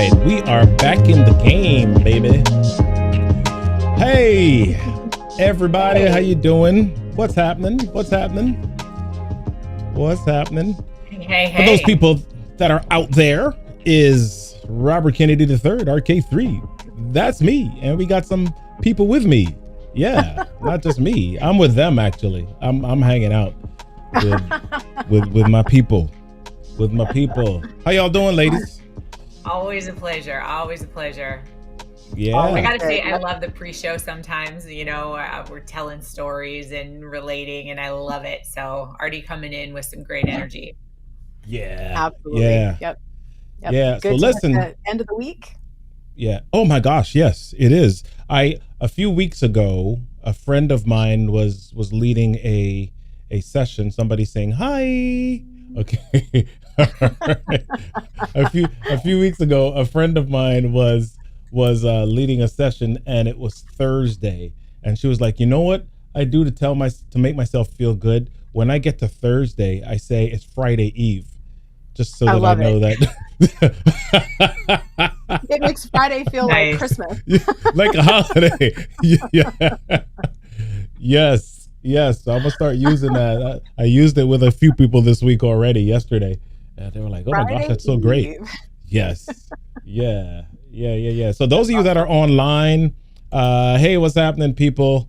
right, we are back in the game, baby. Hey, everybody, how you doing? What's happening? Hey. For those people that are out there, is Robert Kennedy III, RK3. That's me, and we got some people with me. Yeah, not just me. I'm with them actually. I'm hanging out with my people. How y'all doing, ladies? Always a pleasure. Yeah. I gotta say, I love the pre-show sometimes. We're telling stories and relating, and I love it. So already coming in with some great energy. Yeah. Absolutely. Yeah. Yep. Yeah. Good So listen. End of the week. Yeah. Oh my gosh. Yes, it is. A few weeks ago, a friend of mine was leading a session. Somebody saying hi. Okay. A few weeks ago, a friend of mine was leading a session, and it was Thursday, and she was like, "You know what I do to make myself feel good? When I get to Thursday, I say it's Friday Eve, just so that I know that." It makes Friday feel like Christmas, like a holiday. Yeah. Yes. So I'm gonna start using that. I used it with a few people this week already. Yesterday, and they were like, "Oh my gosh, that's so great!" Yes. Yeah. So those of you that are online, hey, what's happening, people?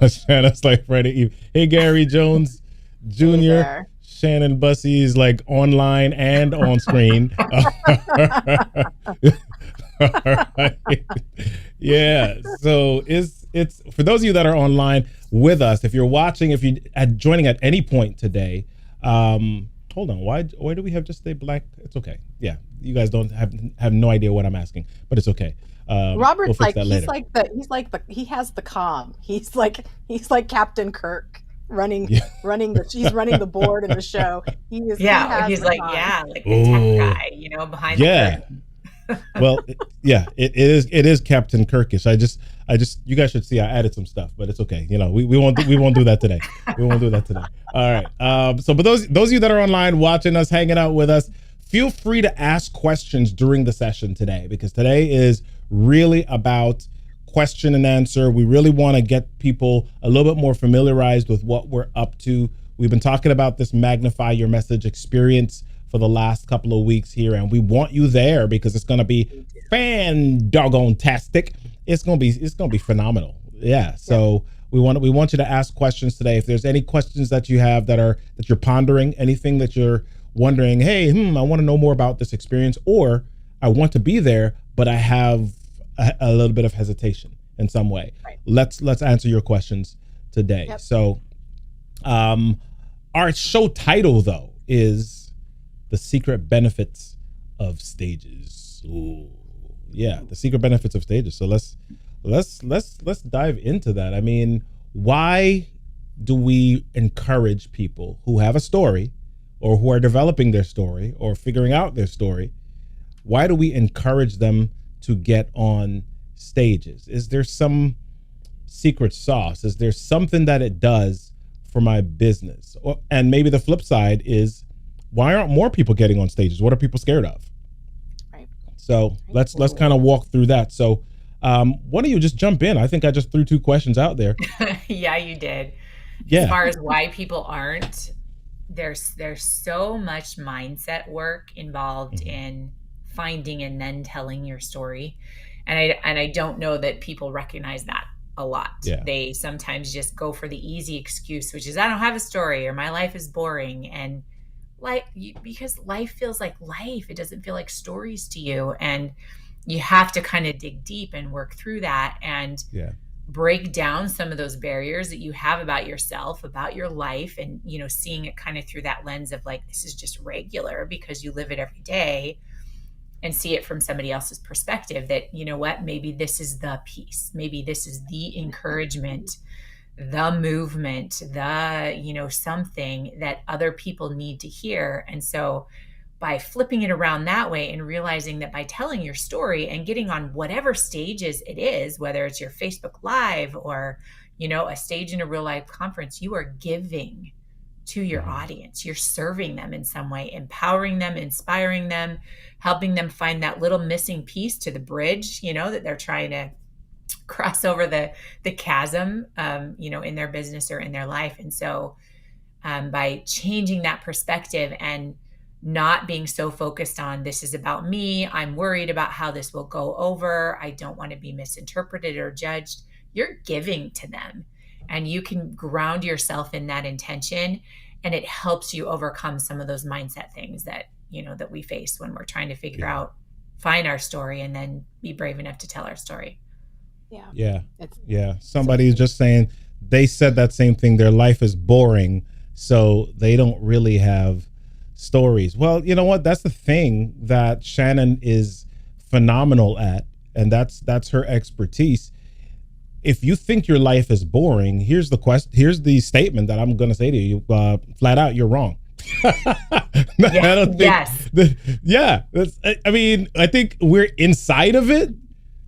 Shannon's like Friday Eve. Hey, Gary Jones Jr. Hey, Shannon Bussey's like online and on screen. All right. Yeah. So it's for those of you that are online with us, if you're watching, if you joining at any point today, hold on, why do we have just a black? It's okay. Yeah, you guys don't have no idea what I'm asking, but it's okay. Robert's he has the calm. He's like Captain Kirk running the board in the show. He's like the tech guy, behind the curtain. Well, yeah, it is Captain Kirkish. I just you guys should see I added some stuff, but it's okay. We won't do that today. All right. So but those of you that are online watching us, hanging out with us, feel free to ask questions during the session today, because today is really about question and answer. We really want to get people a little bit more familiarized with what we're up to. We've been talking about this Magnify Your Message experience for the last couple of weeks here, and we want you there because it's going to be fan-doggone-tastic. It's going to be phenomenal. Yeah. So we want you to ask questions today. If there's any questions that you have that you're pondering, anything that you're wondering, hey, I want to know more about this experience, or I want to be there, but I have a little bit of hesitation in some way. Right. Let's answer your questions today. Yep. So, our show title though is The Secret Benefits of Stages. Ooh, yeah, the secret benefits of stages. So let's dive into that. I mean, why do we encourage people who have a story, or who are developing their story, or figuring out their story? Why do we encourage them to get on stages? Is there some secret sauce? Is there something that it does for my business? And maybe the flip side is, why aren't more people getting on stages? What are people scared of? Right. So let's kind of walk through that. So why don't you just jump in? I think I just threw two questions out there. Yeah, you did. Yeah. As far as why people aren't, there's so much mindset work involved in finding and then telling your story. And I don't know that people recognize that a lot. Yeah. They sometimes just go for the easy excuse, which is, I don't have a story, or my life is boring. And because life feels like life. It doesn't feel like stories to you. And you have to kind of dig deep and work through that and break down some of those barriers that you have about yourself, about your life, and, seeing it kind of through that lens of like, this is just regular because you live it every day, and see it from somebody else's perspective that, maybe this is the piece. Maybe this is the encouragement, the movement, the, something that other people need to hear. And so by flipping it around that way and realizing that by telling your story and getting on whatever stages it is, whether it's your Facebook Live or, a stage in a real life conference, you are giving to your audience. You're serving them in some way, empowering them, inspiring them, helping them find that little missing piece to the bridge, that they're trying to cross over the chasm, in their business or in their life. And so by changing that perspective and not being so focused on, this is about me, I'm worried about how this will go over, I don't want to be misinterpreted or judged, you're giving to them. And you can ground yourself in that intention, and it helps you overcome some of those mindset things that, that we face when we're trying to figure out, find our story, and then be brave enough to tell our story. Yeah. Somebody's just saying they said that same thing. Their life is boring, so they don't really have stories. Well, you know what? That's the thing that Shannon is phenomenal at, and that's her expertise. If you think your life is boring, here's the statement that I'm going to say to you, flat out, you're wrong. I don't think, I think we're inside of it.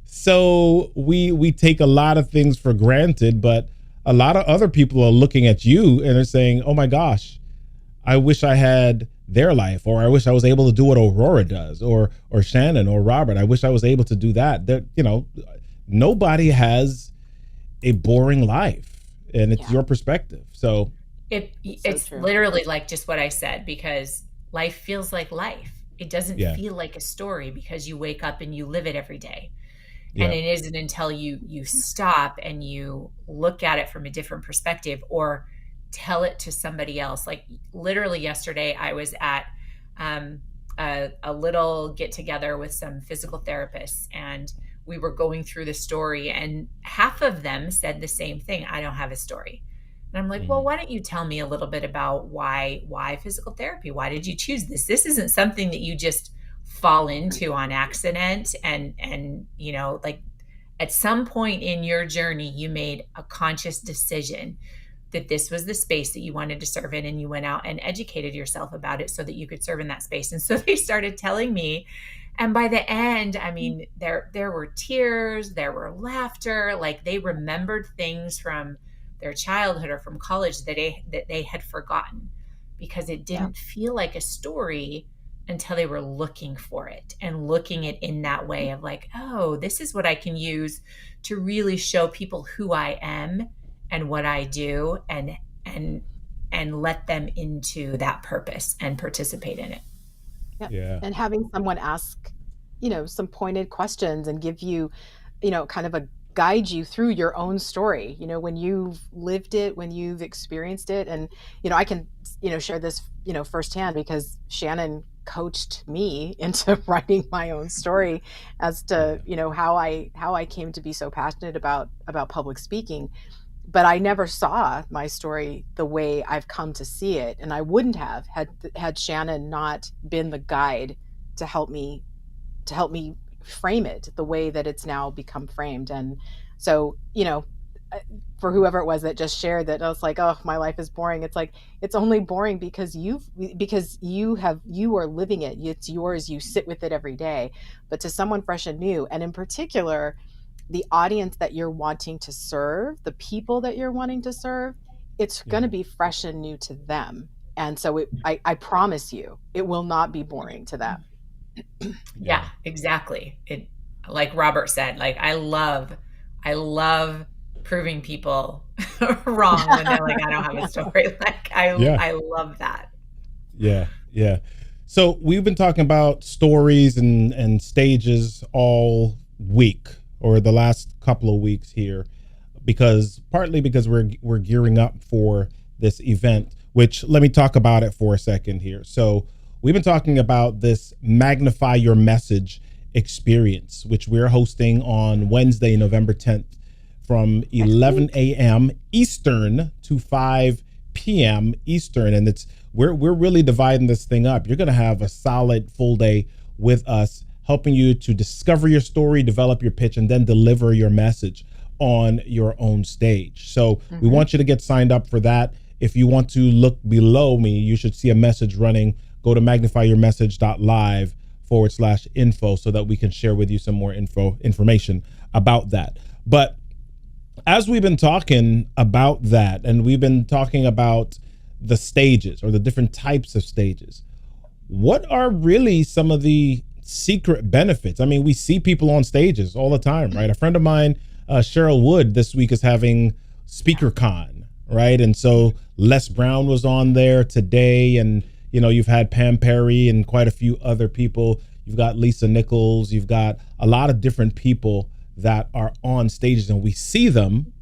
So we take a lot of things for granted, but a lot of other people are looking at you and are saying, oh my gosh, I wish I had their life, or I wish I was able to do what Aurora does, or Shannon or Robert. I wish I was able to do that. That, nobody has a boring life, and it's your perspective. So it's so literally like just what I said, because life feels like life. It doesn't feel like a story because you wake up and you live it every day. And it isn't until you stop and you look at it from a different perspective or tell it to somebody else. Like literally yesterday, I was at a little get together with some physical therapists, and we were going through the story, and half of them said the same thing. I don't have a story. And I'm like, well, why don't you tell me a little bit about why physical therapy? Why did you choose this? This isn't something that you just fall into on accident. And like at some point in your journey, you made a conscious decision that this was the space that you wanted to serve in, and you went out and educated yourself about it so that you could serve in that space. And so they started telling me, and by the end, I mean, there were tears, there were laughter, like they remembered things from their childhood or from college that they had forgotten, because it didn't feel like a story until they were looking for it and looking at it in that way of like, oh, this is what I can use to really show people who I am and what I do, and let them into that purpose and participate in it. Yeah. And having someone ask, some pointed questions and give you, kind of guide you through your own story, when you've lived it, when you've experienced it. And, I can, share this, firsthand, because Shannon coached me into writing my own story as to, how I came to be so passionate about public speaking. But I never saw my story the way I've come to see it. And I wouldn't have had Shannon not been the guide to help me frame it the way that it's now become framed. And so, for whoever it was that just shared that, I was like, oh, my life is boring. It's like, it's only boring because you are living it. It's yours. You sit with it every day. But to someone fresh and new, and in particular, the audience that you're wanting to serve, the people that you're wanting to serve, it's going to be fresh and new to them. And so I promise you, it will not be boring to them. Yeah, exactly. It, like Robert said, like, I love proving people wrong when they're like, I don't have a story. Like, I love that. Yeah. So we've been talking about stories and stages all week, or the last couple of weeks here, partly because we're gearing up for this event, which, let me talk about it for a second here. So we've been talking about this Magnify Your Message experience, which we're hosting on Wednesday, November 10th from 11 a.m. Eastern to 5 p.m. Eastern. And we're really dividing this thing up. You're going to have a solid full day with us, helping you to discover your story, develop your pitch, and then deliver your message on your own stage. So we want you to get signed up for that. If you want to look below me, you should see a message running. Go to magnifyyourmessage.live/info so that we can share with you some more information about that. But as we've been talking about that, and we've been talking about the stages or the different types of stages, what are really some of the secret benefits? I mean, we see people on stages all the time, right? A friend of mine, Cheryl Wood, this week is having SpeakerCon, right? And so Les Brown was on there today, and you've had Pam Perry and quite a few other people. You've got Lisa Nichols. You've got a lot of different people that are on stages, and we see them,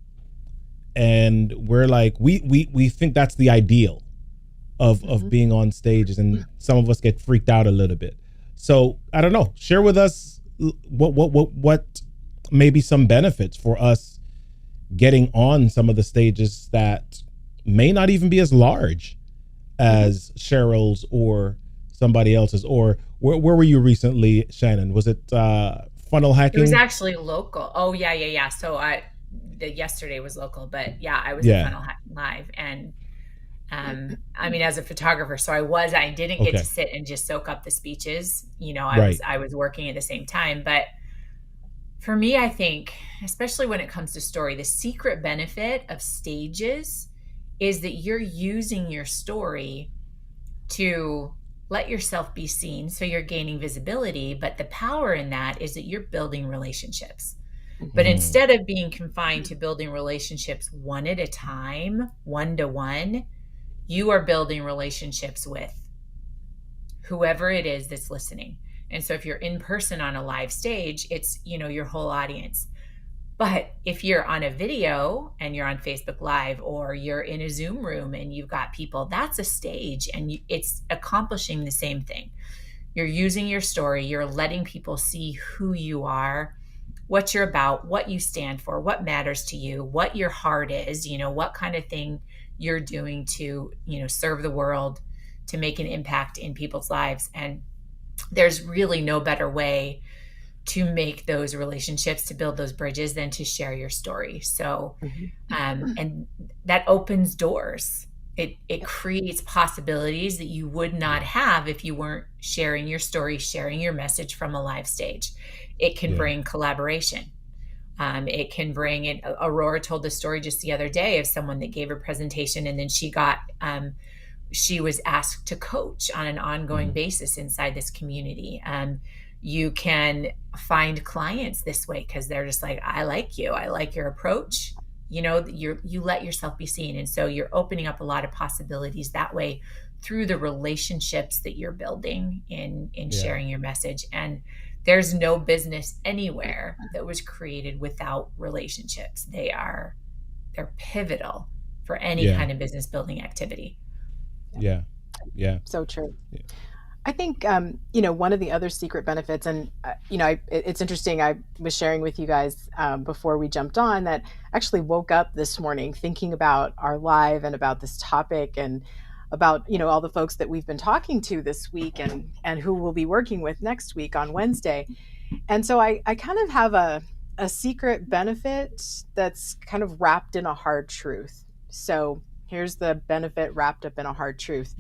and we're like, we think that's the ideal of being on stages, and some of us get freaked out a little bit. So I don't know. Share with us what maybe some benefits for us getting on some of the stages that may not even be as large as Cheryl's or somebody else's. Or where were you recently, Shannon? Was it funnel hacking? It was actually local. Oh yeah. So yesterday was local, but yeah, I was at Funnel Hacking Live, and I mean, as a photographer, so I didn't get to sit and just soak up the speeches. I was working at the same time, but for me, I think, especially when it comes to story, the secret benefit of stages is that you're using your story to let yourself be seen. So you're gaining visibility, but the power in that is that you're building relationships. But instead of being confined to building relationships one at a time, one to one, you are building relationships with whoever it is that's listening. And so if you're in person on a live stage, it's, your whole audience. But if you're on a video and you're on Facebook Live, or you're in a Zoom room and you've got people, that's a stage, and it's accomplishing the same thing. You're using your story. You're letting people see who you are, what you're about, what you stand for, what matters to you, what your heart is, what kind of thing you're doing to, serve the world, to make an impact in people's lives. And there's really no better way to make those relationships, to build those bridges, than to share your story. So, and that opens doors. It creates possibilities that you would not have if you weren't sharing your story, sharing your message from a live stage. It can bring collaboration. It can bring it. Aurora told the story just the other day of someone that gave a presentation, and then she was asked to coach on an ongoing basis inside this community. You can find clients this way because they're just like, I like you. I like your approach. You let yourself be seen. And so you're opening up a lot of possibilities that way through the relationships that you're building in sharing your message. And there's no business anywhere that was created without relationships. They're pivotal for any kind of business building activity. Yeah. So true. I think, one of the other secret benefits, and, it's interesting. I was sharing with you guys before we jumped on that I actually woke up this morning thinking about our live and about this topic, and about, all the folks that we've been talking to this week, and who we'll be working with next week on Wednesday. And so I kind of have a secret benefit that's kind of wrapped in a hard truth. So here's the benefit wrapped up in a hard truth.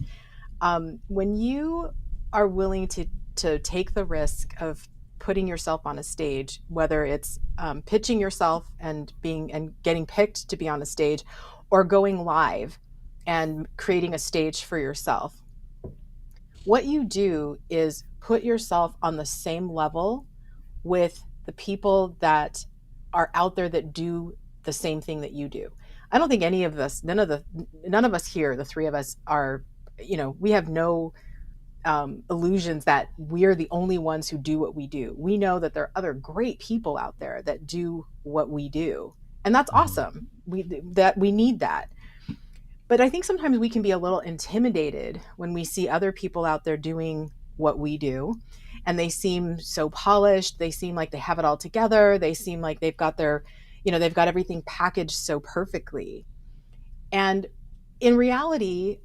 When you are willing to take the risk of putting yourself on a stage, whether it's pitching yourself and getting picked to be on a stage, or going live and creating a stage for yourself, what you do is put yourself on the same level with the people that are out there that do the same thing that you do. I don't think any of us, none of us here, the three of us, are, we have no illusions that we're the only ones who do what we do. We know that there are other great people out there that do what we do, and that's awesome. We need that. But I think sometimes we can be a little intimidated when we see other people out there doing what we do, and they seem so polished. They seem like they have it all together. They seem like they've got they've got everything packaged so perfectly. And in reality,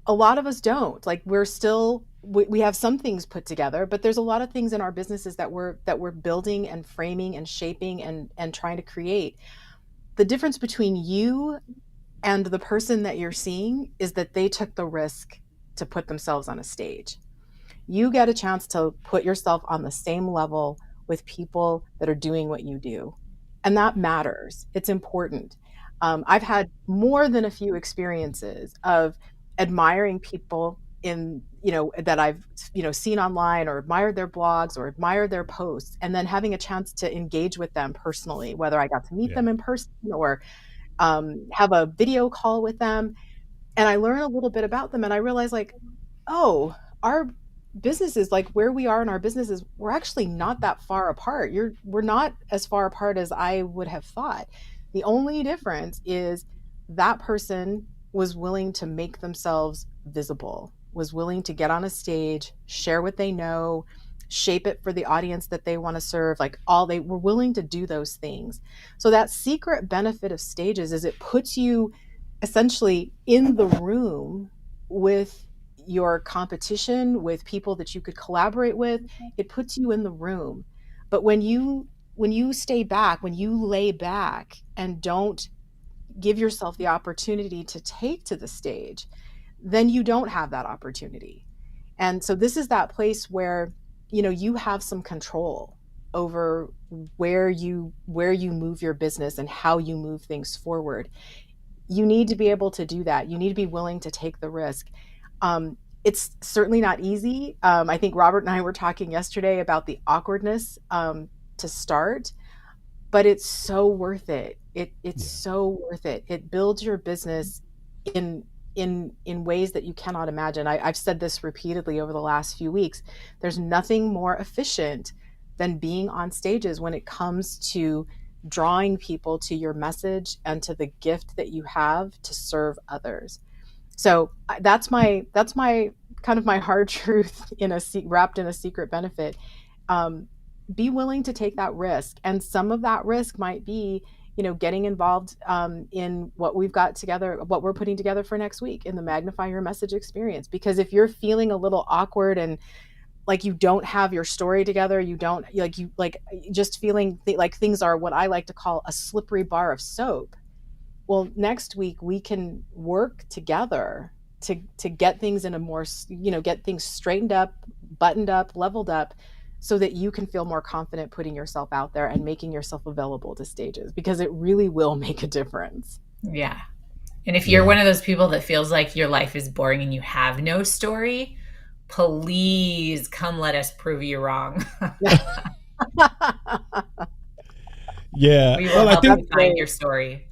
a lot of us don't. Like, we have some things put together, but there's a lot of things in our businesses that we're building and framing and shaping and trying to create. The difference between you and the person that you're seeing is that they took the risk to put themselves on a stage. You get a chance to put yourself on the same level with people that are doing what you do. And that matters. It's important. I've had more than a few experiences of admiring people that I've, seen online, or admired their blogs or admired their posts, and then having a chance to engage with them personally, whether I got to meet Yeah. them in person or have a video call with them. And I learn a little bit about them, and I realize, like, oh, our businesses, like where we are in our businesses, we're actually not that far apart. We're not as far apart as I would have thought. The only difference is that person was willing to make themselves visible, was willing to get on a stage, share what they know, shape it for the audience that they want to serve. Like, all they were willing to do those things. So that secret benefit of stages is it puts you essentially in the room with your competition, with people that you could collaborate with. It puts you in the room. But when you stay back, when you lay back and don't give yourself the opportunity to take to the stage, then you don't have that opportunity. And so this is that place where, you have some control over where you move your business and how you move things forward. You need to be able to do that. You need to be willing to take the risk. It's certainly not easy. I think Robert and I were talking yesterday about the awkwardness to start, but it's so worth it. It's Yeah. so worth it. It builds your business in ways that you cannot imagine. I've said this repeatedly over the last few weeks. There's nothing more efficient than being on stages when it comes to drawing people to your message and to the gift that you have to serve others. So that's my kind of my hard truth wrapped in a secret benefit. Be willing to take that risk, and some of that risk might be, getting involved in what we've got together, what we're putting together for next week in the Magnify Your Message experience. Because if you're feeling a little awkward and like you don't have your story together, you don't just feeling like things are what I like to call a slippery bar of soap. Well, next week we can work together to get things in a more, get things straightened up, buttoned up, leveled up, so that you can feel more confident putting yourself out there and making yourself available to stages, because it really will make a difference. Yeah. And if you're one of those people that feels like your life is boring and you have no story, please come let us prove you wrong. Yeah. We will help you find your story.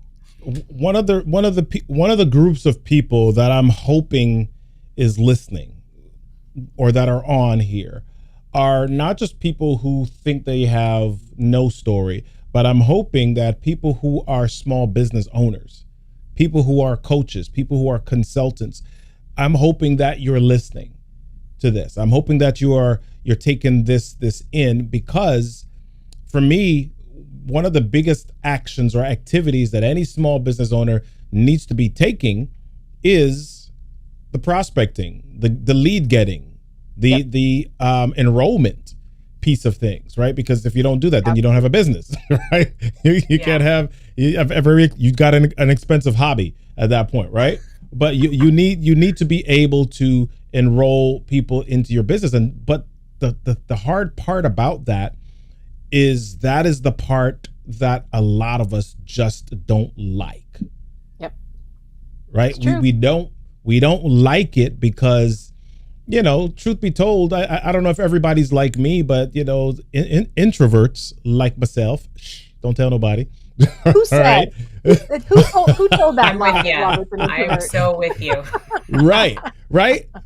One of the groups of people that I'm hoping is listening or that are on here are not just people who think they have no story, but I'm hoping that people who are small business owners, people who are coaches, people who are consultants, I'm hoping that you're listening to this. I'm hoping that you're taking this in, because for me, one of the biggest actions or activities that any small business owner needs to be taking is the prospecting, the lead getting, the enrollment piece of things, right? Because if you don't do that, then you don't have a business, right? You can't have, you got an expensive hobby at that point, right? But you need to be able to enroll people into your business. But the hard part about that is the part that a lot of us just don't like. Yep. Right? We don't like it because, truth be told, I don't know if everybody's like me, but introverts like myself, don't tell nobody. Who said? Right? Who told that? I'm with you. I'm so with you. Right.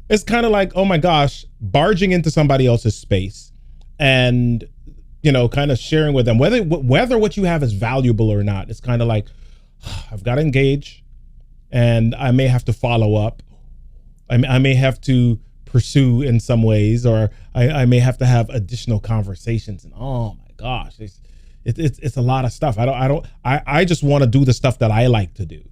It's kind of like, oh my gosh, barging into somebody else's space and kind of sharing with them whether what you have is valuable or not. It's kind of like, I've got to engage, and I may have to follow up. I may have to pursue in some ways, or I may have to have additional conversations. And oh my gosh, it's a lot of stuff. I just want to do the stuff that I like to do,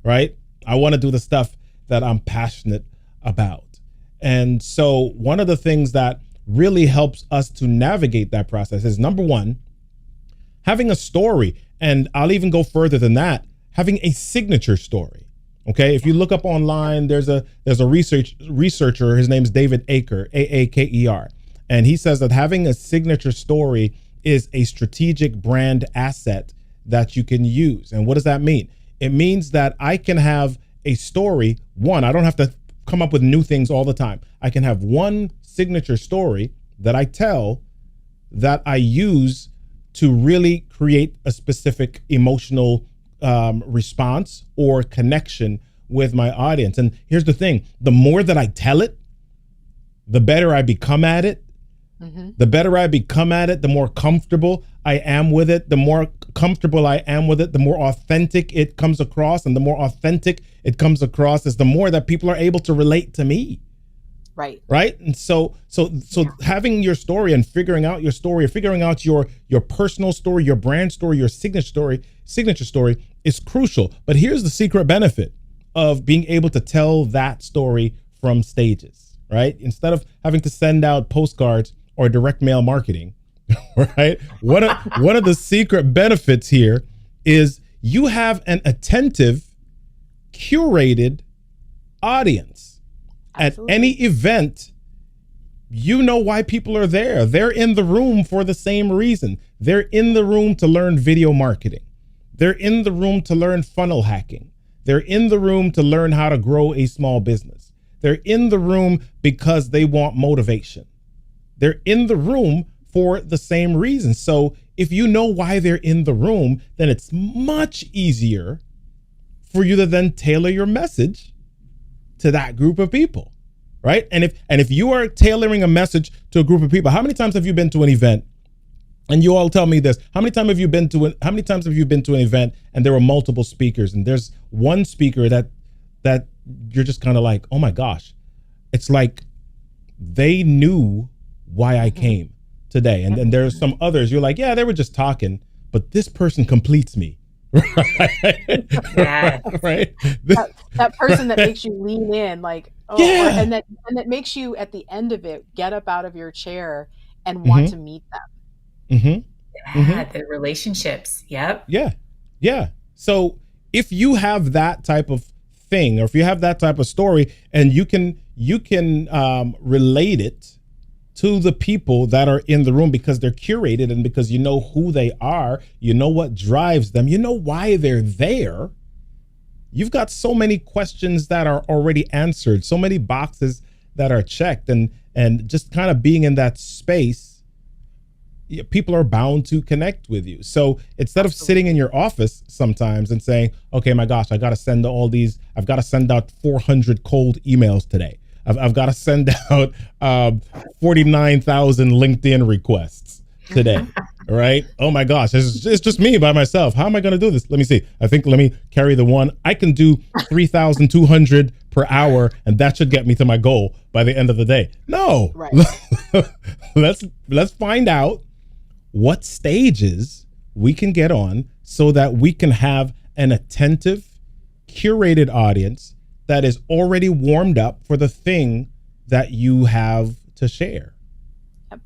right? I want to do the stuff that I'm passionate about. And so one of the things that really helps us to navigate that process is, number one, having a story. And I'll even go further than that, having a signature story. Okay. If you look up online, there's a researcher, his name is David Aker, Aaker. And he says that having a signature story is a strategic brand asset that you can use. And what does that mean? It means that I can have a story. One, I don't have to come up with new things all the time. I can have one signature story that I tell, that I use to really create a specific emotional response or connection with my audience. And here's the thing: the more that I tell it, the better I become at it. The better I become at it, the more comfortable I am with it. The more comfortable I am with it, the more authentic it comes across. And the more authentic it comes across is the more that people are able to relate to me. Right. And so having your story and figuring out your story, or figuring out your personal story, your brand story, your signature story is crucial. But here's the secret benefit of being able to tell that story from stages, right? Instead of having to send out postcards or direct mail marketing, right? One of the secret benefits here is you have an attentive, curated audience. Absolutely. At any event, you know why people are there. They're in the room for the same reason. They're in the room to learn video marketing. They're in the room to learn funnel hacking. They're in the room to learn how to grow a small business. They're in the room because they want motivation. They're in the room for the same reason. So if you know why they're in the room, then it's much easier for you to then tailor your message to that group of people, right? And if you are tailoring a message to a group of people, how many times have you been to an event? And you all tell me this: how many times have you been to an event and there were multiple speakers, and there's one speaker that you're just kind of like, oh my gosh, it's like they knew why I came today. And then there's some others you're like, yeah, they were just talking, but this person completes me. Right. Yeah. Right. That person that makes you lean in, like, oh, Yeah. and that makes you at the end of it get up out of your chair and want to meet them. Yeah, the relationships. Yep. Yeah. So if you have that type of thing, or if you have that type of story, and you can relate it to the people that are in the room because they're curated, and because you know who they are, you know what drives them, you know why they're there. You've got so many questions that are already answered, so many boxes that are checked, and just kind of being in that space, people are bound to connect with you. So instead of sitting in your office sometimes and saying, okay, my gosh, I've got to send out 400 cold emails today. I've got to send out 49,000 LinkedIn requests today. Right? Oh my gosh, it's just me by myself. How am I going to do this? Let me see. Let me carry the one. I can do 3,200 per hour, and that should get me to my goal by the end of the day. No. Right. Let's find out what stages we can get on so that we can have an attentive, curated audience that is already warmed up for the thing that you have to share. Yep.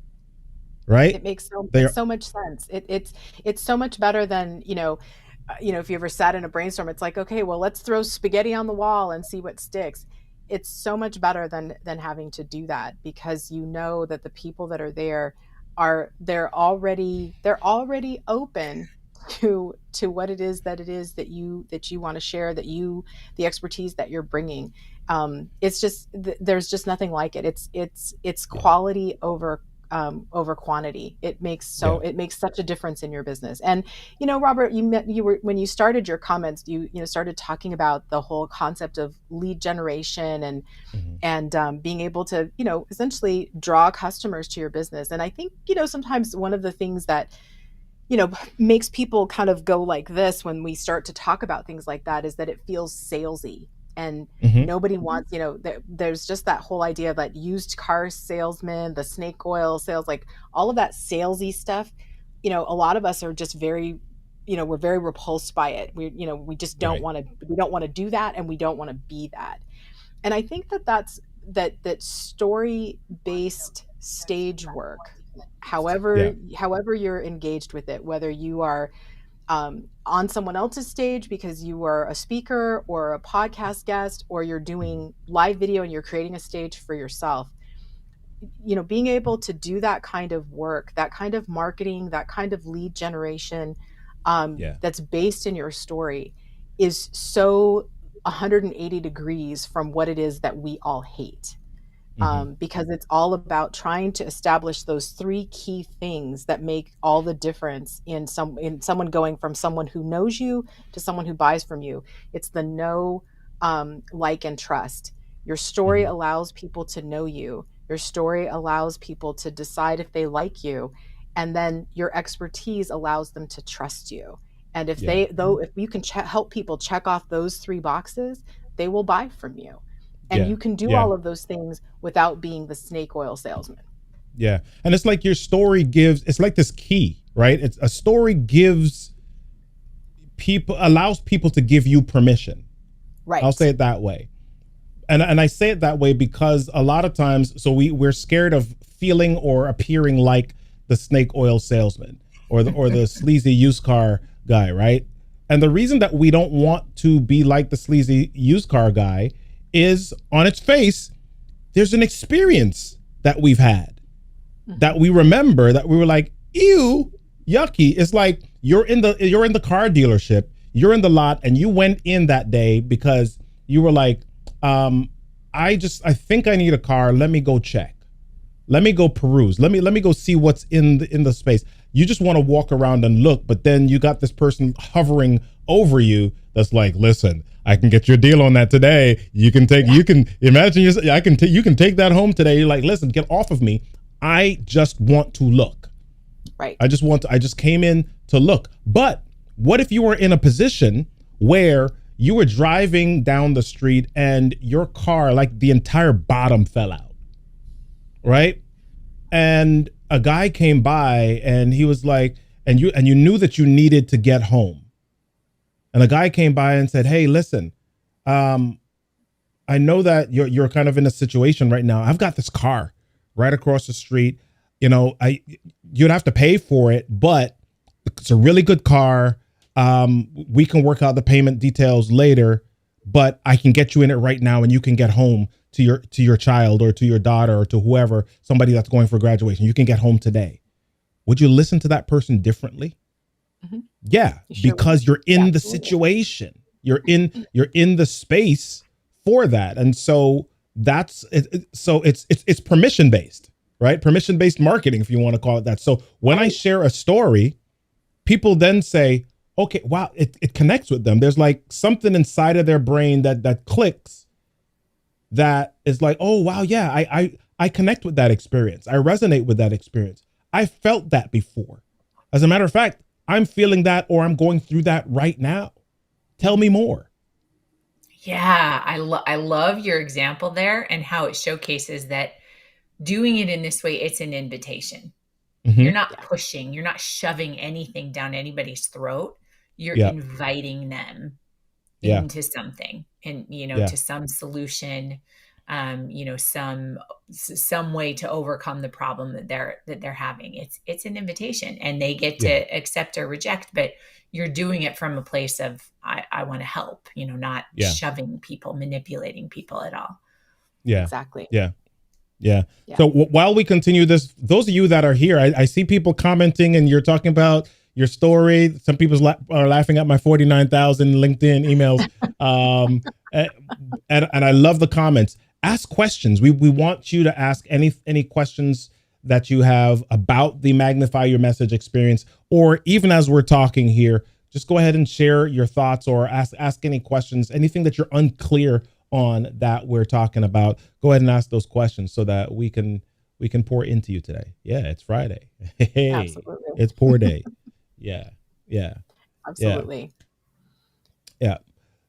Right? It makes so much sense. It's so much better than, if you ever sat in a brainstorm, it's like, okay, well, let's throw spaghetti on the wall and see what sticks. It's so much better than having to do that, because you know that the people that are there they're already open to what it is that you want to share, the expertise that you're bringing. It's just there's just nothing like it. It's quality over quantity. It makes such a difference in your business. And Robert, when you started your comments, you started talking about the whole concept of lead generation and being able to essentially draw customers to your business. And I think sometimes one of the things that makes people kind of go like this when we start to talk about things like that is that it feels salesy, and nobody wants, there's just that whole idea of that used car salesman, the snake oil sales, like all of that salesy stuff. A lot of us are just very, we're very repulsed by it. We just don't want to do that, and we don't want to be that. And I think that story-based stage work, however you're engaged with it, whether you are on someone else's stage because you are a speaker or a podcast guest, or you're doing live video and you're creating a stage for yourself, being able to do that kind of work, that kind of marketing, that kind of lead generation, that's based in your story, is so 180 degrees from what it is that we all hate. Hmm. Because it's all about trying to establish those three key things that make all the difference in someone going from someone who knows you to someone who buys from you. It's the know, like, and trust. Your story Hmm. allows people to know you. Your story allows people to decide if they like you, and then your expertise allows them to trust you. And if Yeah. if you can help people check off those three boxes, they will buy from you. And Yeah. you can do Yeah. all of those things without being the snake oil salesman. Yeah. And it's like your story gives, it's like this key, right? It's a story gives people, allows people to give you permission. I'll Right. say it that way. And I say it that way because a lot of times, so we're scared of feeling or appearing like the snake oil salesman or the sleazy used car guy, right? And the reason that we don't want to be like the sleazy used car guy is on its face, there's an experience that we've had that we remember that we were like, ew, yucky. It's like you're in the car dealership, you're in the lot, and you went in that day because you were like, I think I need a car. Let me go check. Let me go peruse. Let me go see what's in the space. You just want to walk around and look, but then you got this person hovering over you that's like, listen, I can get your deal on that today. You can imagine you can take that home today. You're like, listen, get off of me. I just want to look. Right. I just came in to look. But what if you were in a position where you were driving down the street and your car, like the entire bottom fell out, right? And a guy came by and he was like, and you knew that you needed to get home. And a guy came by and said, hey, listen, I know that you're kind of in a situation right now. I've got this car right across the street. You know, you'd have to pay for it, but it's a really good car. We can work out the payment details later, but I can get you in it right now and you can get home to your child or to your daughter or to whoever, somebody that's going for graduation. You can get home today. Would you listen to that person differently? Mm-hmm. Yeah, Sure. because you're in the Absolutely. situation. You're in the space for that. And so that's it. So it's permission based, right? Permission based marketing, if you want to call it that. So when I Right. share a story, people then say, okay, wow, it connects with them. There's like something inside of their brain that clicks, that is like, oh wow, yeah, I connect with that experience. I resonate with that experience. I felt that before. As a matter of fact, I'm feeling that, or I'm going through that right now. Tell me more. Yeah, I love your example there and how it showcases that doing it in this way, it's an invitation. You're Mm-hmm. not Yeah. pushing, you're not shoving anything down anybody's throat. You're Yeah. inviting them Yeah. into something and, Yeah. to some solution, some way to overcome the problem that they're having. It's an invitation and they get to Yeah. accept or reject, but you're doing it from a place of I want to help, not Yeah. shoving people, manipulating people at all. Yeah. Exactly. Yeah. Yeah. Yeah. So while we continue this, those of you that are here, I see people commenting and you're talking about your story. Some people are laughing at my 49,000 LinkedIn emails. And I love the comments. Ask questions. We want you to ask any questions that you have about the Magnify Your Message experience, or even as we're talking here, just go ahead and share your thoughts or ask any questions, anything that you're unclear on that we're talking about. Go ahead and ask those questions so that we can pour into you today. Yeah, it's Friday. Hey, Absolutely. it's pour day. Yeah, yeah, Absolutely. yeah.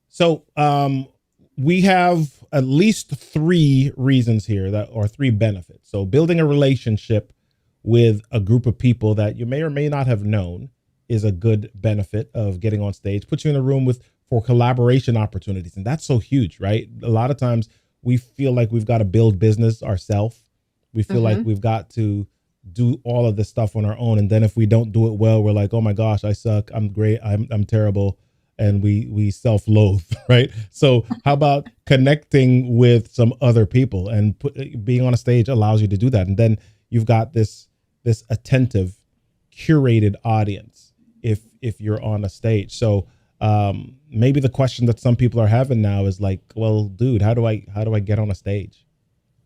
So we have at least 3 reasons here or 3 benefits. So building a relationship with a group of people that you may or may not have known is a good benefit of getting on stage. Puts you in a room for collaboration opportunities. And that's so huge, right? A lot of times we feel like we've got to build business ourselves. We feel like we've got to do all of this stuff on our own. And then if we don't do it well, we're like, oh my gosh, I suck. I'm great. I'm terrible. And we self-loathe, right? So how about connecting with some other people, and being on a stage allows you to do that. And then you've got this attentive, curated audience if you're on a stage. So maybe the question that some people are having now is like, well, dude, how do I get on a stage?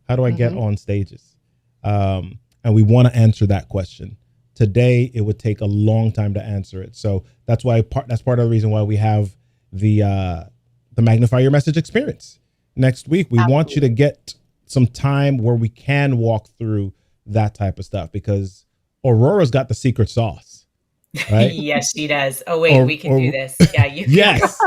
How do I get Mm-hmm. on stages? And we want to answer that question. Today, it would take a long time to answer it. So that's why that's part of the reason why we have the Magnify Your Message experience. Next week, we want you to get some time where we can walk through that type of stuff, because Aurora's got the secret sauce, right? Yes, she does. Oh, wait, we can do this. Yeah, you can. Yes.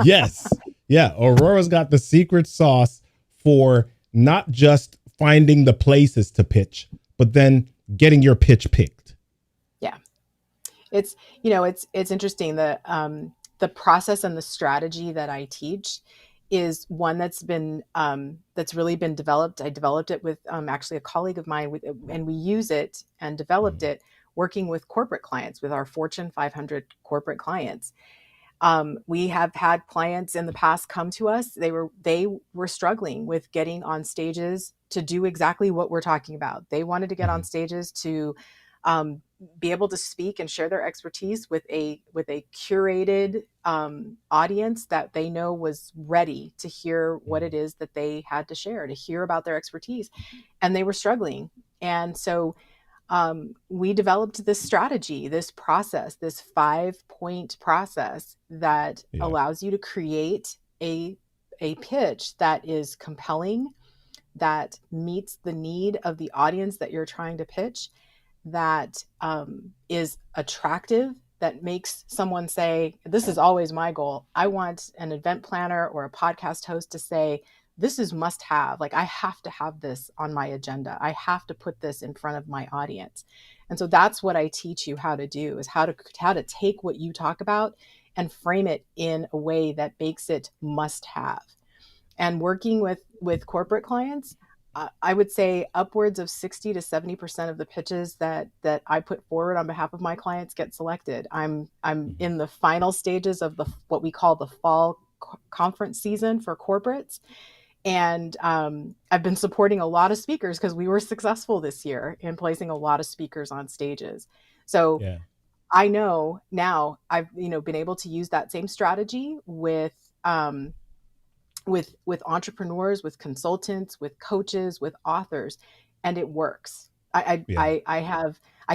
Yes. Yeah. Aurora's got the secret sauce for not just finding the places to pitch, but then getting your pitch picked. Yeah. It's, it's interesting. The process and the strategy that I teach is one that's really been developed. I developed it with actually a colleague of mine, and we use it and developed it working with corporate clients, with our Fortune 500 corporate clients. We have had clients in the past come to us. They were struggling with getting on stages to do exactly what we're talking about. They wanted to get on stages to be able to speak and share their expertise with a curated audience that they know was ready to hear what it is that they had to share, to hear about their expertise, and they were struggling. And so we developed this strategy, this process, this 5-point process that allows you to create a pitch that is compelling, that meets the need of the audience that you're trying to pitch, that is attractive, that makes someone say, this is always my goal. I want an event planner or a podcast host to say, this is must have. Like, I have to have this on my agenda. I have to put this in front of my audience. And so that's what I teach you how to do, is how to take what you talk about and frame it in a way that makes it must have. And working with corporate clients, I would say upwards of 60 to 70% of the pitches that I put forward on behalf of my clients get selected. I'm in the final stages of what we call the fall conference season for corporates. And I've been supporting a lot of speakers because we were successful this year in placing a lot of speakers on stages. So I know now I've been able to use that same strategy with entrepreneurs, with consultants, with coaches, with authors, and it works. I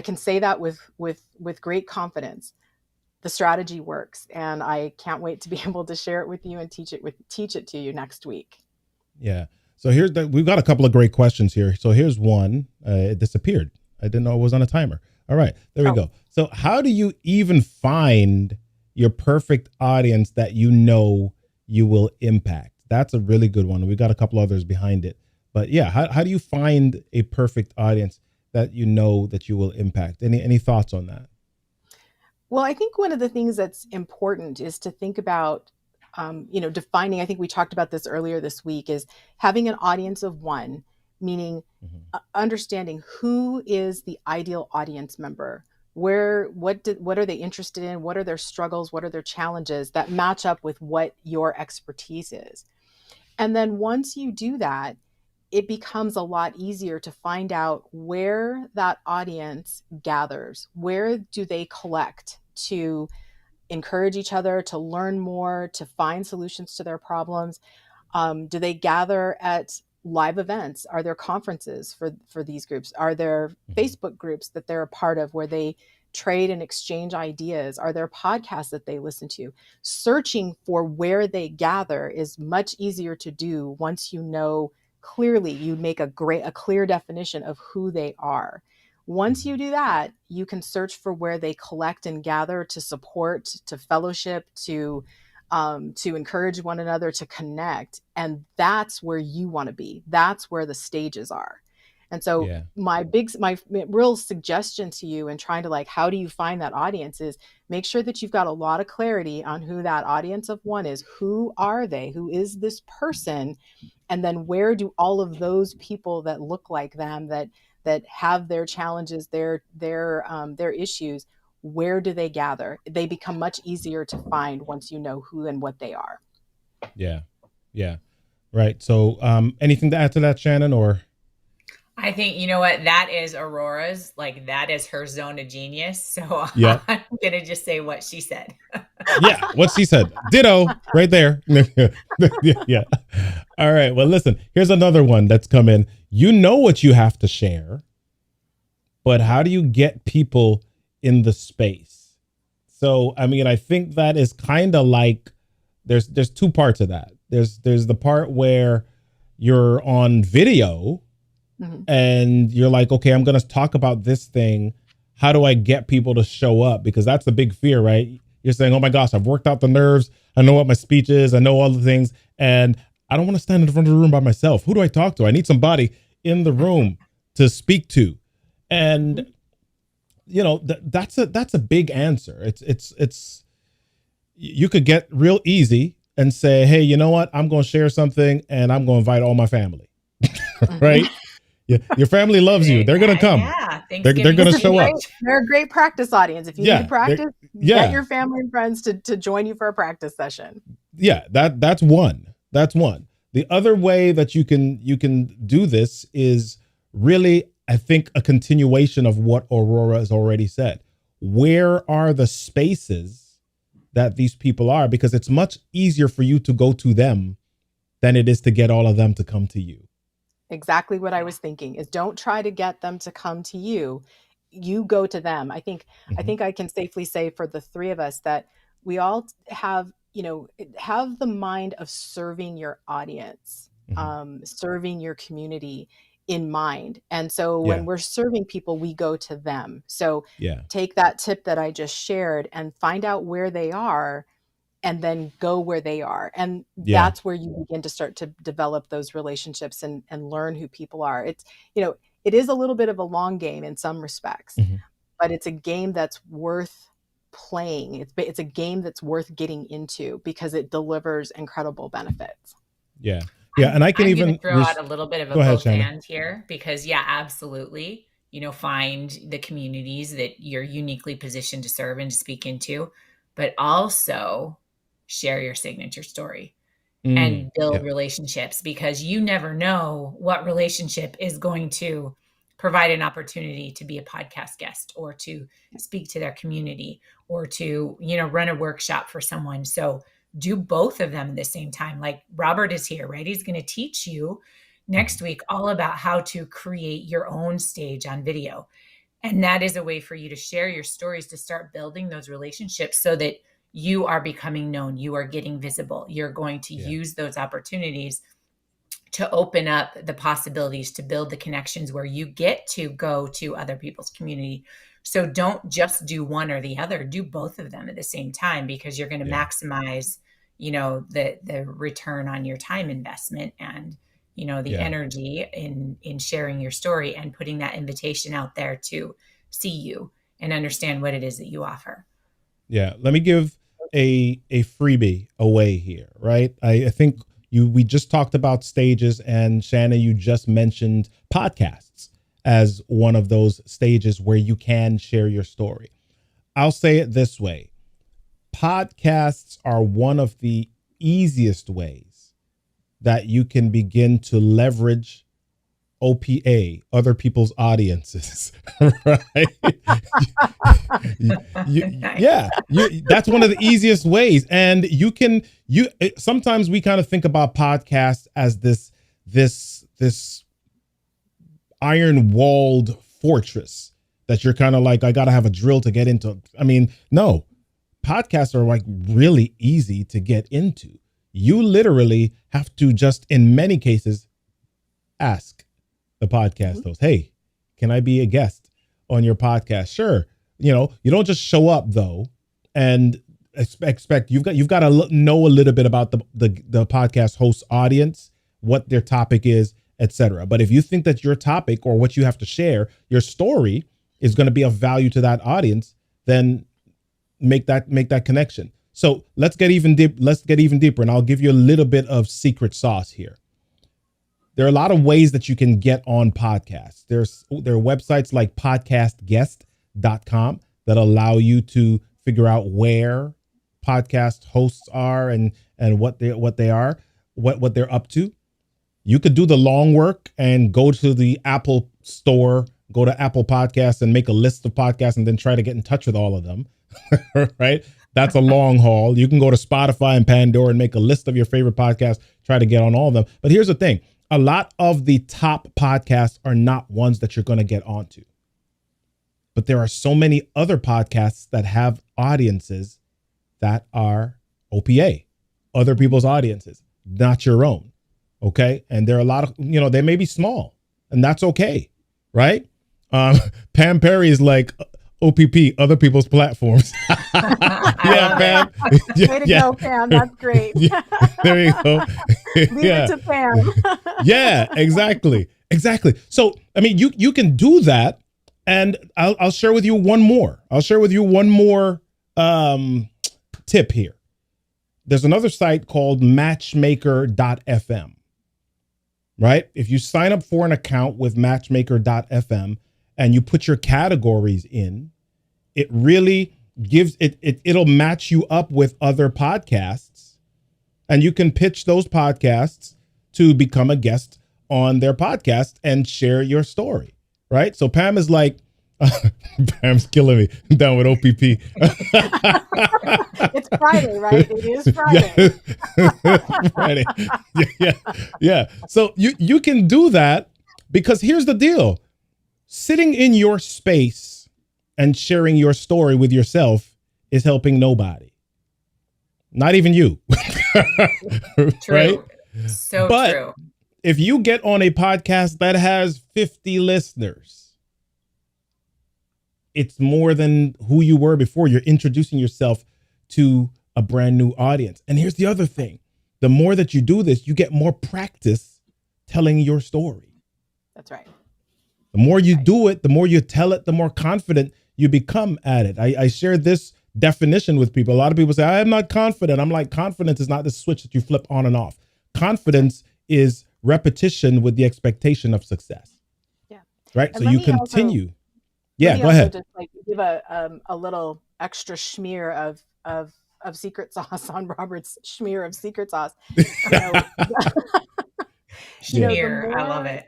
can say that with great confidence. The strategy works, and I can't wait to be able to share it with you and teach it to you next week. Yeah. So we've got a couple of great questions here. So here's one. It disappeared. I didn't know it was on a timer. All right, there we go. So how do you even find your perfect audience that you will impact? That's a really good one. We've got a couple others behind it. But yeah, how do you find a perfect audience that that you will impact? Any thoughts on that? Well, I think one of the things that's important is to think about defining, I think we talked about this earlier this week, is having an audience of one, meaning understanding who is the ideal audience member, what are they interested in, what are their struggles, what are their challenges that match up with what your expertise is. And then once you do that, it becomes a lot easier to find out where that audience gathers, where do they collect to encourage each other, to learn more, to find solutions to their problems. Do they gather at live events? Are there conferences for these groups? Are there Facebook groups that they're a part of where they trade and exchange ideas? Are there podcasts that they listen to? Searching for where they gather is much easier to do once you know clearly, you make a clear definition of who they are. Once you do that, you can search for where they collect and gather to support, to fellowship, to encourage one another, to connect. And that's where you want to be. That's where the stages are. And so my real suggestion to you in trying to how do you find that audience is make sure that you've got a lot of clarity on who that audience of one is. Who are they? Who is this person? And then where do all of those people that look like them, that have their challenges, their issues, where do they gather? They become much easier to find once you know who and what they are. Yeah. Right. So anything to add to that, Shannon, or? I think, you know what, that is Aurora's, that is her zone of genius. So I'm going to just say what she said. Yeah, what she said. Ditto, right there. Yeah. All right. Well, listen, here's another one that's come in. You know what you have to share, but how do you get people in the space? So, I mean, I think that is kind of like there's two parts of that. There's the part where you're on video and you're like, okay, I'm going to talk about this thing. How do I get people to show up? Because that's the big fear, right? You're saying, oh my gosh, I've worked out the nerves. I know what my speech is. I know all the things. And I don't want to stand in front of the room by myself. Who do I talk to? I need somebody in the room to speak to. And, you know, that's a big answer. It's you could get real easy and say, hey, you know what? I'm going to share something and I'm going to invite all my family. Right? Yeah, your family loves you. They're going to come. Yeah, they're going to show up. They're a great practice audience. If you need to practice, get your family and friends to join you for a practice session. Yeah, that's one. That's one. The other way that you can do this is really, I think, a continuation of what Aurora has already said. Where are the spaces that these people are? Because it's much easier for you to go to them than it is to get all of them to come to you. Exactly what I was thinking is don't try to get them to come to you. You go to them. I think I can safely say for the three of us that we all have the mind of serving your audience, serving your community in mind. And so when we're serving people, we go to them. So take that tip that I just shared and find out where they are and then go where they are. And that's where you begin to start to develop those relationships and learn who people are. It's, it is a little bit of a long game in some respects, but it's a game that's worth playing. It's a game that's worth getting into because it delivers incredible benefits. Yeah. Yeah. And I can even throw out a little bit of a both hand here because absolutely. Find the communities that you're uniquely positioned to serve and to speak into, but also share your signature story and build relationships because you never know what relationship is going to provide an opportunity to be a podcast guest or to speak to their community or to, run a workshop for someone. So do both of them at the same time. Like Robert is here, right? He's going to teach you next week all about how to create your own stage on video. And that is a way for you to share your stories, to start building those relationships so that you are becoming known, you are getting visible. You're going to use those opportunities to open up the possibilities to build the connections where you get to go to other people's community. So don't just do one or the other, do both of them at the same time because you're going to maximize, the return on your time investment and, the energy in sharing your story and putting that invitation out there to see you and understand what it is that you offer. Yeah. Let me give a freebie away here, right? I think we just talked about stages, and Shanna, you just mentioned podcasts as one of those stages where you can share your story. I'll say it this way. Podcasts are one of the easiest ways that you can begin to leverage OPA, other people's audiences, right? That's one of the easiest ways. And sometimes we kind of think about podcasts as this iron walled fortress that you're kind of like, I got to have a drill to get into. I mean, no, podcasts are like really easy to get into. You literally have to just, in many cases, ask the podcast host, hey, can I be a guest on your podcast? Sure. You don't just show up though and expect you've got to know a little bit about the podcast host audience, what their topic is, etc. But if you think that your topic or what you have to share, your story is going to be of value to that audience, then make that connection. So let's get even deeper, and I'll give you a little bit of secret sauce here. There are a lot of ways that you can get on podcasts. There are websites like podcastguest.com that allow you to figure out where podcast hosts are and what they are, what they're up to. You could do the long work and go to the Apple store, go to Apple Podcasts and make a list of podcasts and then try to get in touch with all of them, right? That's a long haul. You can go to Spotify and Pandora and make a list of your favorite podcasts, try to get on all of them. But here's the thing. A lot of the top podcasts are not ones that you're going to get onto. But there are so many other podcasts that have audiences that are OPA, other people's audiences, not your own. Okay. And there are a lot of, they may be small, and that's okay. Right. Pam Perry is like OPP, other people's platforms. Yeah, Pam. Way to go, Pam. That's great. Yeah, there you go. Leave it to Pam. Yeah, exactly. So, I mean, you can do that. And I'll share with you one more. Tip here. There's another site called matchmaker.fm. Right? If you sign up for an account with matchmaker.fm and you put your categories in, it really gives it'll match you up with other podcasts, and you can pitch those podcasts to become a guest on their podcast and share your story. Right? So Pam is like, Pam's killing me down with OPP. It's Friday, right? It is Friday. Friday. Yeah. So you can do that, because here's the deal. Sitting in your space and sharing your story with yourself is helping nobody. Not even you. True. Right? So but true. If you get on a podcast that has 50 listeners, it's more than who you were before. You're introducing yourself to a brand new audience. And here's the other thing. The more that you do this, you get more practice telling your story. That's right. The more you do it, the more you tell it, the more confident you become at it. I share this definition with people. A lot of people say, I'm not confident. I'm like, confidence is not the switch that you flip on and off. Confidence is repetition with the expectation of success. Yeah. Right. And so you continue. Yeah, go ahead. Just like give a little extra smear of secret sauce on Robert's smear of secret sauce. Smear, I love it.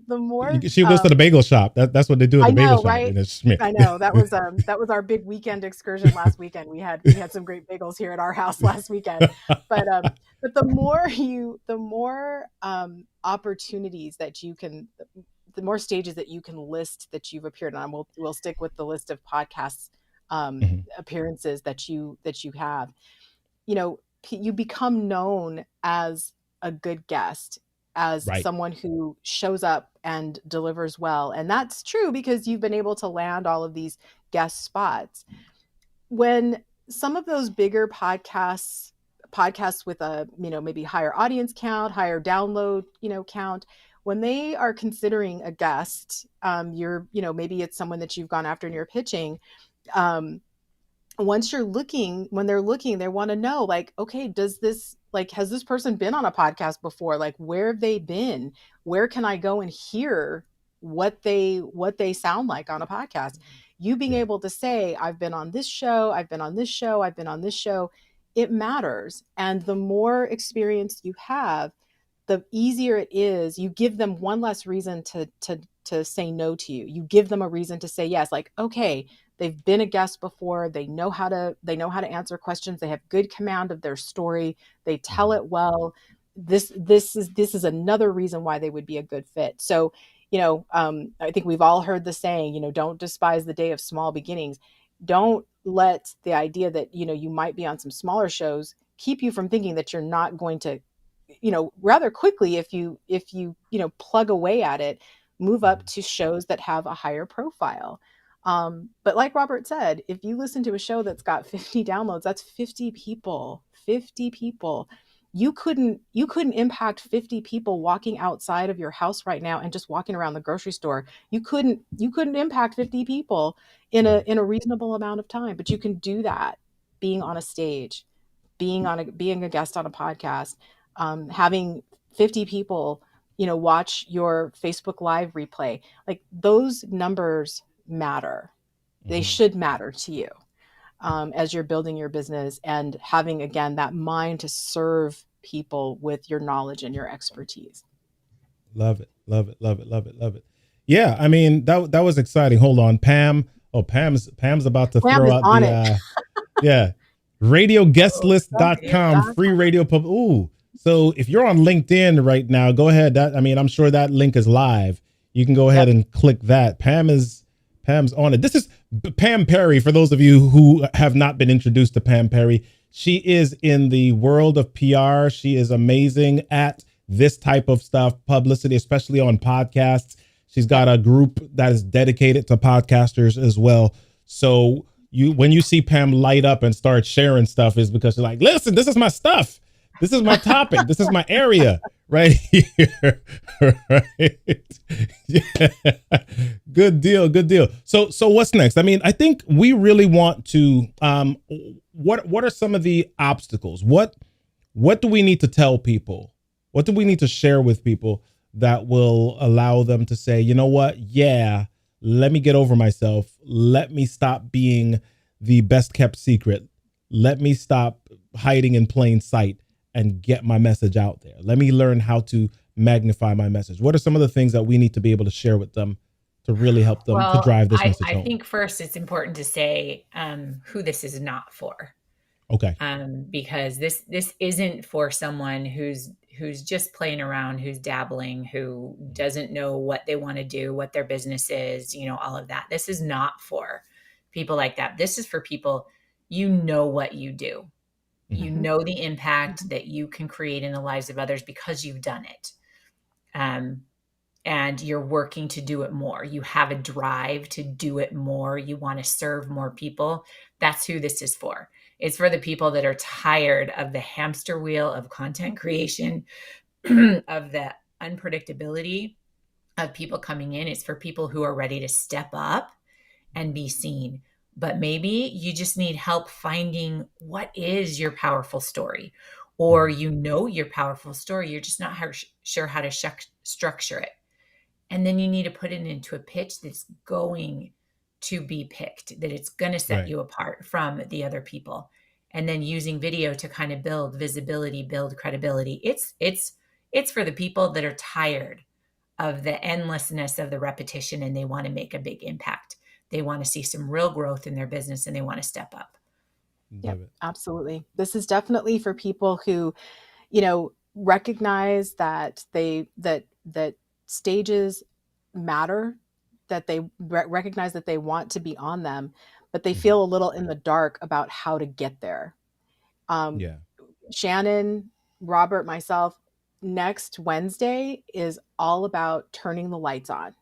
The more she goes to the bagel shop. That's what they do at the bagel shop. Right? I know that was our big weekend excursion last weekend. We had some great bagels here at our house last weekend. But the more opportunities that you can. The more stages that you can list that you've appeared on, we'll stick with the list of podcasts appearances that you have. You become known as a good guest, as someone who shows up and delivers well, and that's true because you've been able to land all of these guest spots. When some of those bigger podcasts with a maybe higher audience count, higher download count. When they are considering a guest, maybe it's someone that you've gone after and you're pitching. When they're looking, they want to know, like, okay, has this person been on a podcast before? Like, where have they been? Where can I go and hear what they sound like on a podcast? You being able to say, I've been on this show, I've been on this show, I've been on this show, it matters. And the more experience you have, the easier it is. You give them one less reason to say no to you. You give them a reason to say yes. Like, okay, they've been a guest before. They know how to answer questions. They have good command of their story. They tell it well. This is another reason why they would be a good fit. So, I think we've all heard the saying, don't despise the day of small beginnings. Don't let the idea that, you might be on some smaller shows keep you from thinking that you're not going to, rather quickly, if you plug away at it, move up to shows that have a higher profile. But like Robert said, if you listen to a show that's got 50 downloads, that's 50 people. You couldn't impact 50 people walking outside of your house right now and just walking around the grocery store. You couldn't impact 50 people in a reasonable amount of time, but you can do that being on a stage, being a guest on a podcast. Having 50 people, watch your Facebook Live replay, like those numbers matter. They should matter to you as you're building your business and having, again, that mind to serve people with your knowledge and your expertise. Love it. Yeah. I mean, that was exciting. Hold on, Pam. Oh, Pam's about to throw out the Yeah. Radioguestlist.com, free radio pub. Ooh. So if you're on LinkedIn right now, go ahead. I'm sure that link is live. You can go ahead and click that. Pam's on it. This is Pam Perry. For those of you who have not been introduced to Pam Perry, she is in the world of PR. She is amazing at this type of stuff, publicity, especially on podcasts. She's got a group that is dedicated to podcasters as well. So when you see Pam light up and start sharing stuff, is because you're like, listen, this is my stuff. This is my topic. This is my area right here. Right. Yeah. Good deal. Good deal. So what's next? I mean, I think we really want to, what are some of the obstacles? What do we need to tell people? What do we need to share with people that will allow them to say, you know what? Yeah, let me get over myself. Let me stop being the best kept secret. Let me stop hiding in plain sight and get my message out there. Let me learn how to magnify my message. What are some of the things that we need to be able to share with them to really help them to drive this message home? I think first it's important to say who this is not for. Okay. Because this isn't for someone who's just playing around, who's dabbling, who doesn't know what they want to do, what their business is, all of that. This is not for people like that. This is for people, what you do. Mm-hmm. You know the impact that you can create in the lives of others because you've done it. And you're working to do it more. You have a drive to do it more. You want to serve more people. That's who this is for. It's for the people that are tired of the hamster wheel of content creation, of the unpredictability of people coming in. It's for people who are ready to step up and be seen. But maybe you just need help finding what is your powerful story, or your powerful story. You're just not sure how to structure it. And then you need to put it into a pitch that's going to be picked, that it's going to set you apart from the other people. And then using video to kind of build visibility, build credibility. It's for the people that are tired of the endlessness of the repetition and they want to make a big impact. They want to see some real growth in their business and they want to step up. Yeah, absolutely. This is definitely for people who, recognize that that stages matter, that they recognize that they want to be on them, but they feel a little in the dark about how to get there. Shannon, Robert, myself, next Wednesday is all about turning the lights on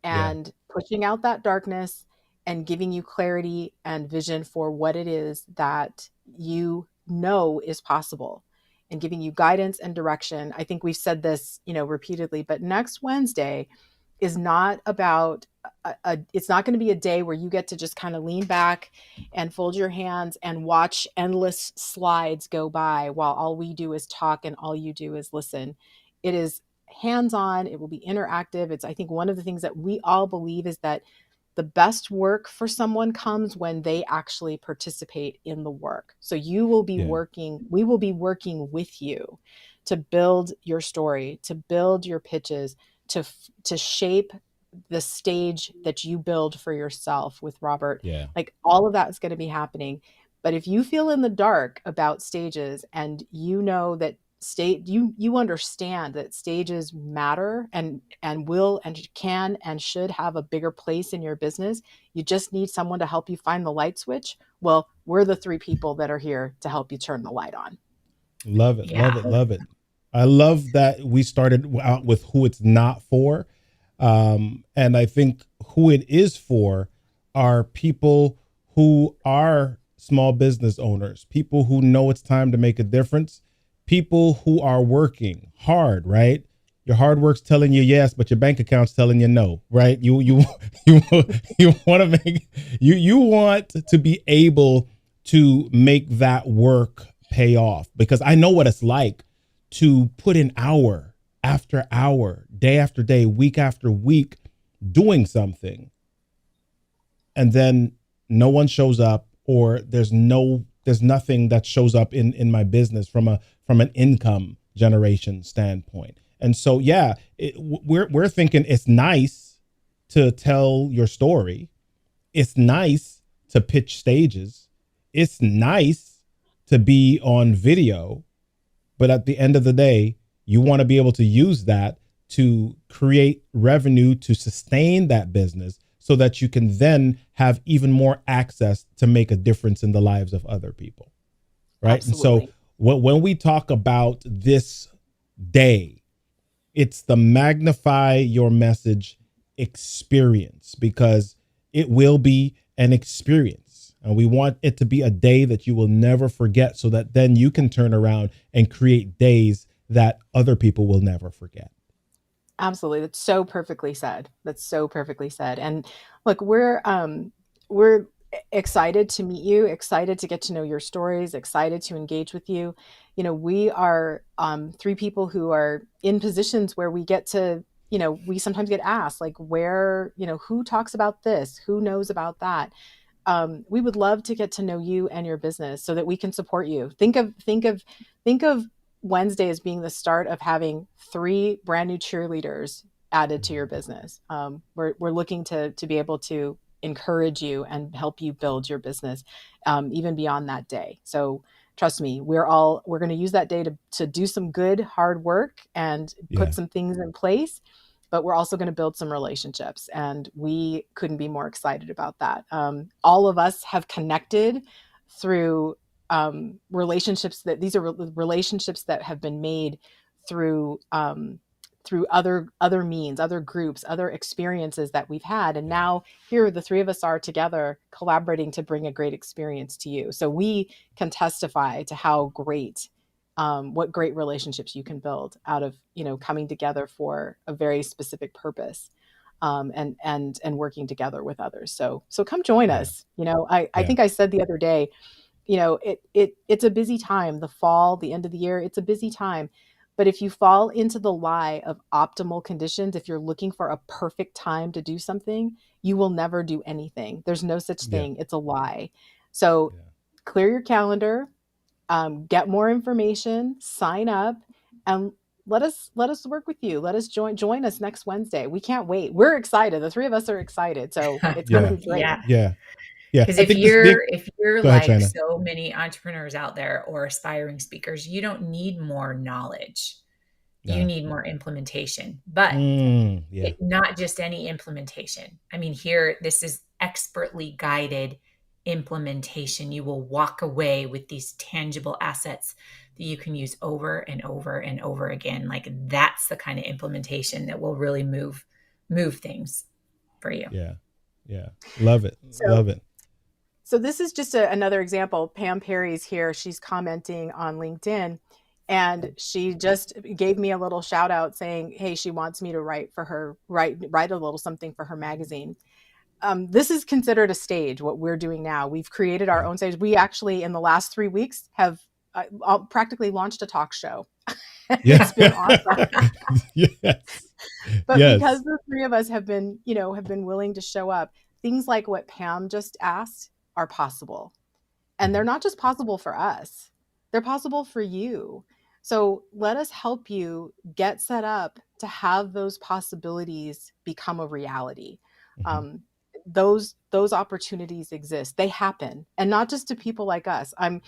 and pushing out that darkness and giving you clarity and vision for what it is that is possible, and giving you guidance and direction. I think we've said this, repeatedly, but next Wednesday is not about it's not going to be a day where you get to just kind of lean back and fold your hands and watch endless slides go by while all we do is talk and all you do is listen. It is hands-on. It will be interactive. It's, I think, one of the things that we all believe is that the best work for someone comes when they actually participate in the work. So we will be working with you to build your story, to build your pitches, to shape the stage that you build for yourself with Robert. Like, all of that is going to be happening. But if you feel in the dark about stages and that you understand that stages matter and will and can and should have a bigger place in your business, you just need someone to help you find the light switch. Well, we're the three people that are here to help you turn the light on. Love it. Love it. I love that we started out with who it's not for. And I think who it is for are people who are small business owners, people who know it's time to make a difference, people who are working hard, right? Your hard work's telling you yes, but your bank account's telling you no, right? You want to make, you want to be able to make that work pay off, because I know what it's like to put in hour after hour, day after day, week after week, doing something, and then no one shows up, or there's nothing that shows up in my business from an income generation standpoint. And so, we're thinking it's nice to tell your story. It's nice to pitch stages. it's nice to be on video, but at the end of the day, you want to be able to use that to create revenue to sustain that business so that you can then have even more access to make a difference in the lives of other people. Right. Absolutely. And so when we talk about this day, it's the Magnify Your Message experience, because it will be an experience. And we want it to be a day that you will never forget, so that then you can turn around and create days that other people will never forget. Absolutely. That's so perfectly said. That's so perfectly said. And look, we're excited to meet you, excited to get to know your stories, excited to engage with you. You know, we are three people who are in positions where we get to, you know, we sometimes get asked, like, where, you know, who talks about this, who knows about that. We would love to get to know you and your business so that we can support you. Think of Wednesday as being the start of having 3 brand new cheerleaders added to your business. We're looking to be able to encourage you and help you build your business, even beyond that day. So trust me, we're going to use that day to do some good, hard work and put some things in place. But we're also going to build some relationships, and we couldn't be more excited about that. All of us have connected through relationships these are relationships that have been made through other means, other groups, other experiences that we've had. And now here the 3 of us are together collaborating to bring a great experience to you. So we can testify to how great, what great relationships you can build out of, you know, coming together for a very specific purpose, and working together with others. So come join us. You know, I think I said the other day, you know, it's a busy time, the fall, the end of the year, it's a busy time. But if you fall into the lie of optimal conditions, if you're looking for a perfect time to do something, you will never do anything. There's no such thing. It's a lie. So clear your calendar, get more information, sign up, and let us work with you. Let us join us next Wednesday. We can't wait. We're excited. The 3 of us are excited. So it's going to be great. Yeah. Because if you're Go ahead, like China. so many entrepreneurs out there or aspiring speakers, you don't need more knowledge. You need more implementation, but not just any implementation. I mean, here, this is expertly guided implementation. You will walk away with these tangible assets that you can use over and over and over again. Like, that's the kind of implementation that will really move things for you. Yeah. Love it. Love it. So this is just another example. Pam Perry's here. She's commenting on LinkedIn, and she just gave me a little shout out saying, hey, she wants me to write a little something for her magazine. This is considered a stage, what we're doing now. We've created our own stage. We actually, in the last 3 weeks, have practically launched a talk show. It's been awesome. But because the 3 of us have been willing to show up, things like what Pam just asked are possible. And they're not just possible for us. They're possible for you. So let us help you get set up to have those possibilities become a reality. Those opportunities exist. They happen, and not just to people like us. I'm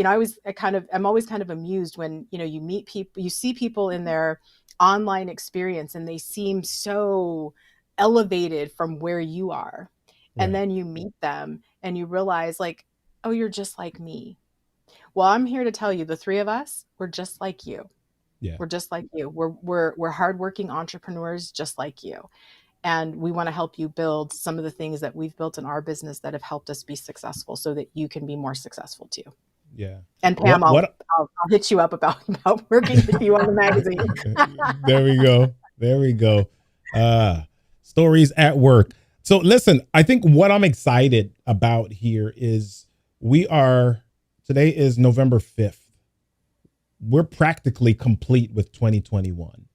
always kind of amused when, you know, you meet people, you see people in their online experience, and they seem so elevated from where you are. And then you meet them and you realize, like, oh, you're just like me. Well, I'm here to tell you, the 3 of us, we're just like you. We're just like you. We're hardworking entrepreneurs just like you. And we want to help you build some of the things that we've built in our business that have helped us be successful, so that you can be more successful too. Yeah. And Pam, I'll hit you up about working with you on the magazine. There we go. Stories at work. So listen, I think what I'm excited about here is today is November 5th. We're practically complete with 2021,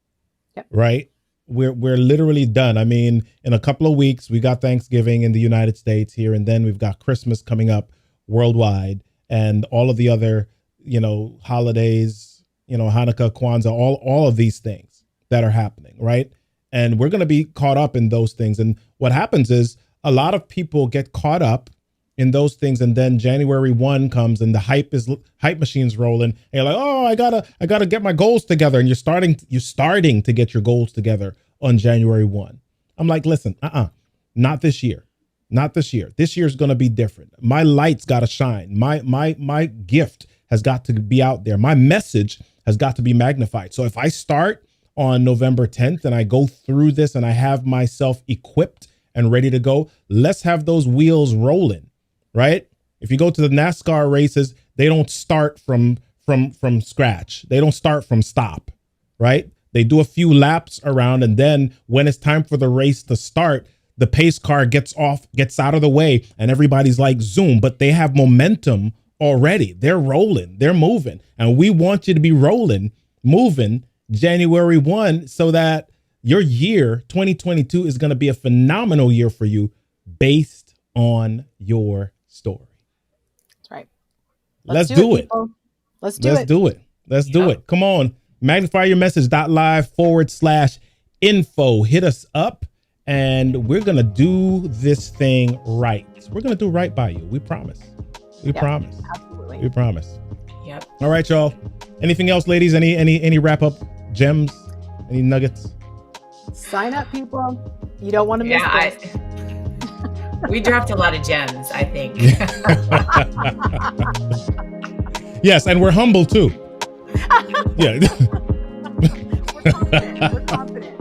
right? We're literally done. I mean, in a couple of weeks, we got Thanksgiving in the United States here, and then we've got Christmas coming up worldwide, and all of the other, you know, holidays, you know, Hanukkah, Kwanzaa, all of these things that are happening, right? And we're going to be caught up in those things. And what happens is a lot of people get caught up in those things, and then January 1 comes and the hype machine's rolling, and you're like, oh, I gotta get my goals together, and you're starting to get your goals together on January 1. I'm like, listen, not this year. Not this year. This year's gonna be different. My light's gotta shine. My gift has got to be out there. My message has got to be magnified. So if I start on November 10th and I go through this and I have myself equipped and ready to go, let's have those wheels rolling, right? If you go to the NASCAR races, they don't start from scratch. They don't start from stop, right? They do a few laps around, and then when it's time for the race to start, the pace car gets out of the way, and everybody's like zoom, but they have momentum already. They're rolling, they're moving, and we want you to be rolling, moving January 1 so that your year 2022 is going to be a phenomenal year for you based on your story. That's right. Let's do it. Let's do it. Let's do it. Come on. magnifyyourmessage.live/info. Hit us up, and we're going to do this thing right. We're going to do right by you. We promise. We promise. Absolutely. We promise. Yep. All right, y'all. Anything else, ladies? Any wrap up gems? Any nuggets? Sign up, people. You don't want to miss this. We dropped a lot of gems, I think. Yes, and we're humble too. Yeah. We're confident.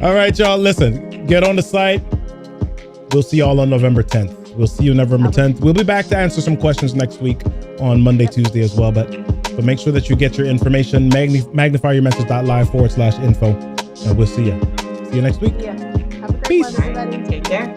All right, y'all. Listen, get on the site. We'll see y'all on November 10th. We'll see you November 10th. We'll be back to answer some questions next week on Monday, Tuesday as well. But make sure that you get your information. magnifyyourmessage.live/info. And we'll see you. See you next week. Yeah. Have a great Peace. one, everybody. Take care.